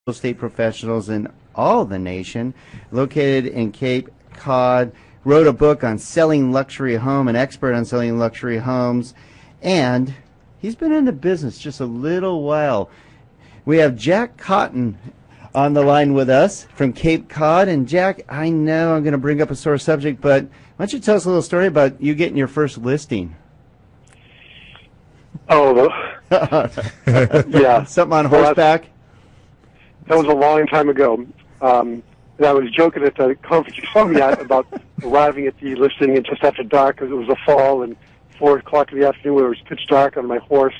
estate professionals in all the nation, located in Cape Cod, wrote a book on selling luxury home, an expert on selling luxury homes, and he's been in the business just a little while. We have Jack Cotton on the line with us from Cape Cod. And Jack, I know I'm going to bring up a sore subject, but why don't you tell us a little story about you getting your first listing? Oh, yeah. Something on horseback? That was a long time ago. And I was joking at the conference you saw me at about arriving at the listing and just after dark because it was the fall and 4 o'clock in the afternoon where it was pitch dark on my horse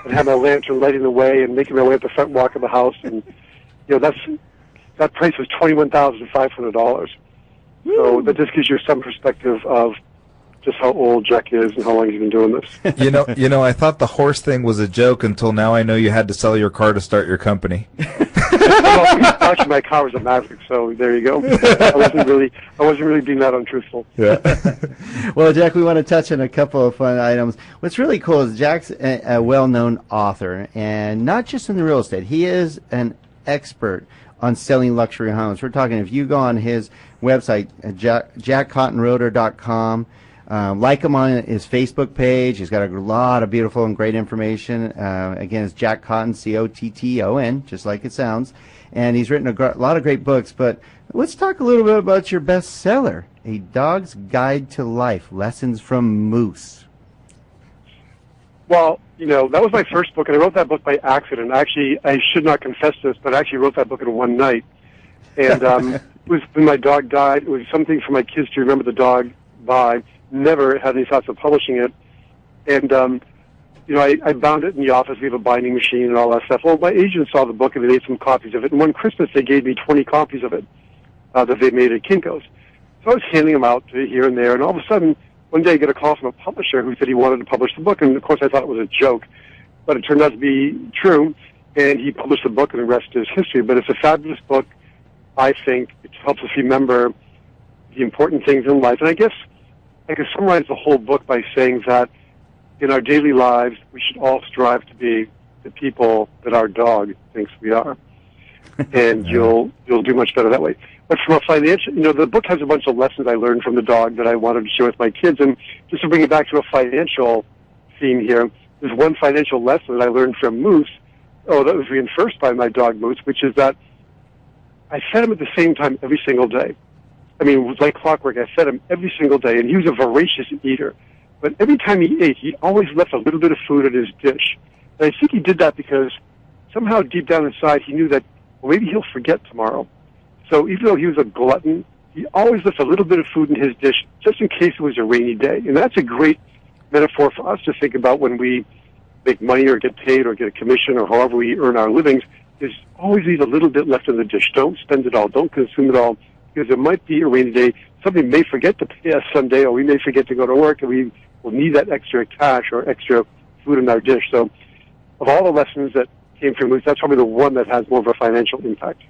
and had my lantern lighting the way and making my way up the front walk of the house. And, you know, that price was $21,500. So that just gives you some perspective of just how old Jack is and how long he's been doing this. You know, I thought the horse thing was a joke until now I know you had to sell your car to start your company. Well, actually, my car was a Maverick, so there you go. I wasn't really being that untruthful. Yeah. Well, Jack, we want to touch on a couple of fun items. What's really cool is Jack's a well-known author, and not just in the real estate. He is an expert on selling luxury homes. We're talking, if you go on his website, jackcottonrealtor.com, like him on his Facebook page. He's got a lot of beautiful and great information. Again, it's Jack Cotton, C-O-T-T-O-N, just like it sounds. And he's written a lot of great books. But let's talk a little bit about your bestseller, A Dog's Guide to Life, Lessons from Moose. Well, you know, that was my first book, and I wrote that book by accident. Actually, I should not confess this, but I actually wrote that book in one night. And it was when my dog died. It was something for my kids to remember the dog by. Never had any thoughts of publishing it. And, you know, I bound it in the office. We have a binding machine and all that stuff. Well, my agent saw the book and they made some copies of it. And one Christmas, they gave me 20 copies of it that they made at Kinko's. So I was handing them out to here and there. And all of a sudden, one day I get a call from a publisher who said he wanted to publish the book. And, of course, I thought it was a joke. But it turned out to be true. And he published the book, and the rest is history. But it's a fabulous book. I think it helps us remember the important things in life. And I guess I could summarize the whole book by saying that in our daily lives, we should all strive to be the people that our dog thinks we are. And you'll do much better that way. But from a financial, you know, the book has a bunch of lessons I learned from the dog that I wanted to share with my kids. And just to bring it back to a financial theme here, there's one financial lesson that I learned from Moose, that was reinforced by my dog Moose, which is that I fed him at the same time every single day. I mean, it was like clockwork. I fed him every single day, and he was a voracious eater. But every time he ate, he always left a little bit of food in his dish. And I think he did that because somehow deep down inside he knew that, well, maybe he'll forget tomorrow. So even though he was a glutton, he always left a little bit of food in his dish just in case it was a rainy day. And that's a great metaphor for us to think about when we make money or get paid or get a commission or however we earn our livings, is always leave a little bit left in the dish. Don't spend it all. Don't consume it all. Because there might be a rainy day. Somebody may forget to pay us someday, or we may forget to go to work, and we will need that extra cash or extra food in our dish. So of all the lessons that came from Moose, that's probably the one that has more of a financial impact.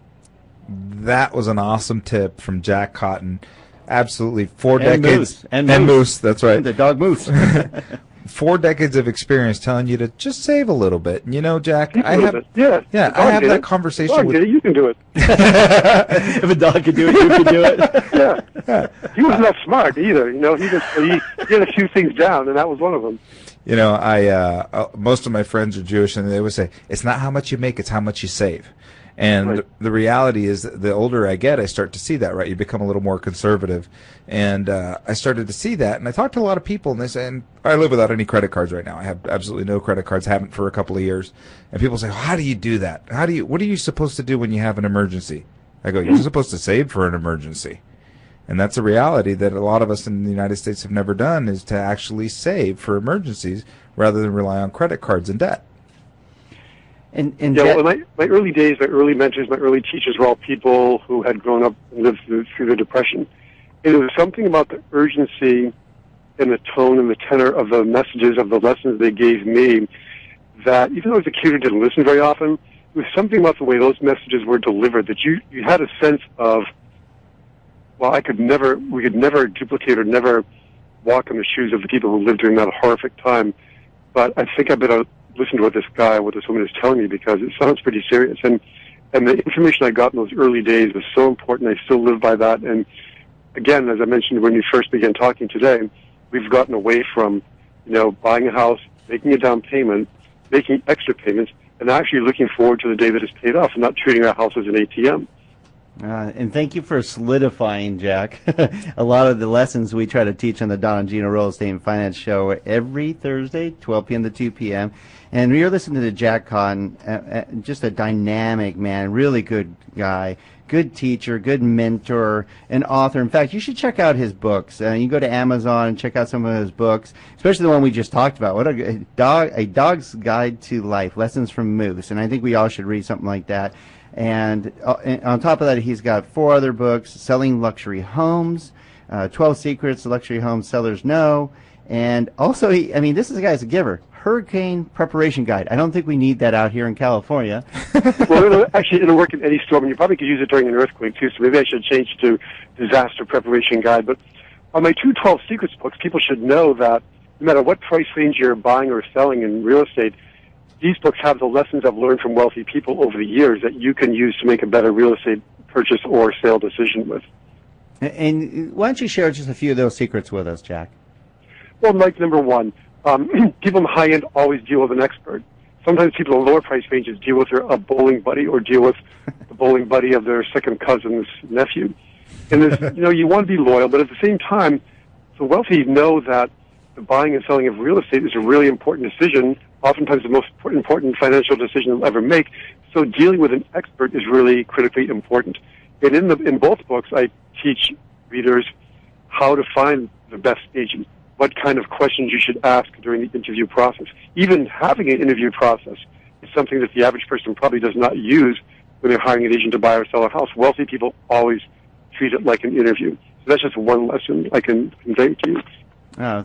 That was an awesome tip from Jack Cotton. Absolutely. 4 And decades. Moose. And Moose, that's right. The dog Moose. 4 decades of experience telling you to just save a little bit. And you know, Jack, I have that conversation with you. Can do it. If a dog can do it, you can do it. Yeah. He wasn't that smart either. You know, he had a few things down, and that was one of them. You know, most of my friends are Jewish, and they would say, it's not how much you make, it's how much you save. And right. the reality is that the older I get, I start to see that, right? You become a little more conservative. And I started to see that, and I talked to a lot of people, and they say, and I live without any credit cards right now. I have absolutely no credit cards, haven't for a couple of years. And people say, well, how do you do that? What are you supposed to do when you have an emergency? I go, you're supposed to save for an emergency. And that's a reality that a lot of us in the United States have never done, is to actually save for emergencies rather than rely on credit cards and debt. Well, my early days, my early mentors, my early teachers were all people who had grown up and lived through the Depression. And there was something about the urgency and the tone and the tenor of the messages, of the lessons they gave me, that even though I was a kid who didn't listen very often, there was something about the way those messages were delivered that you had a sense of, well, we could never duplicate or never walk in the shoes of the people who lived during that horrific time. But I think I better listen to what this woman is telling me, because it sounds pretty serious. And And the information I got in those early days was so important. I still live by that. And again, as I mentioned when we first began talking today, we've gotten away from, buying a house, making a down payment, making extra payments, and actually looking forward to the day that it's paid off and not treating our house as an ATM. And thank you for solidifying, Jack, a lot of the lessons we try to teach on the Don and Gino Real Estate and Finance Show every Thursday, 12 p.m. to 2 p.m. And you're listening to Jack Cotton, just a dynamic man, really good guy, good teacher, good mentor, and author. In fact, you should check out his books. You can go to Amazon and check out some of his books, especially the one we just talked about. What a Dog's Guide to Life, Lessons from Moose. And I think we all should read something like that. And on top of that, he's got 4 other books: Selling Luxury Homes, 12 Secrets Luxury Home Sellers Know, and also, this is a guy's a giver. Hurricane Preparation Guide. I don't think we need that out here in California. Well, it'll work in any storm, and you probably could use it during an earthquake, too, so maybe I should change it to Disaster Preparation Guide. But on my 2 12 Secrets books, people should know that no matter what price range you're buying or selling in real estate, these books have the lessons I've learned from wealthy people over the years that you can use to make a better real estate purchase or sale decision with. And why don't you share just a few of those secrets with us, Jack? Well, Mike, number one, people in the high end always deal with an expert. Sometimes people in lower price ranges deal with a bowling buddy or deal with the bowling buddy of their second cousin's nephew. And there's, you want to be loyal, but at the same time, the wealthy know that the buying and selling of real estate is a really important decision, oftentimes the most important financial decision they'll ever make. So dealing with an expert is really critically important. And in both books, I teach readers how to find the best agent, what kind of questions you should ask during the interview process. Even having an interview process is something that the average person probably does not use when they're hiring an agent to buy or sell a house. Wealthy people always treat it like an interview. So that's just one lesson I can convey to you. Oh,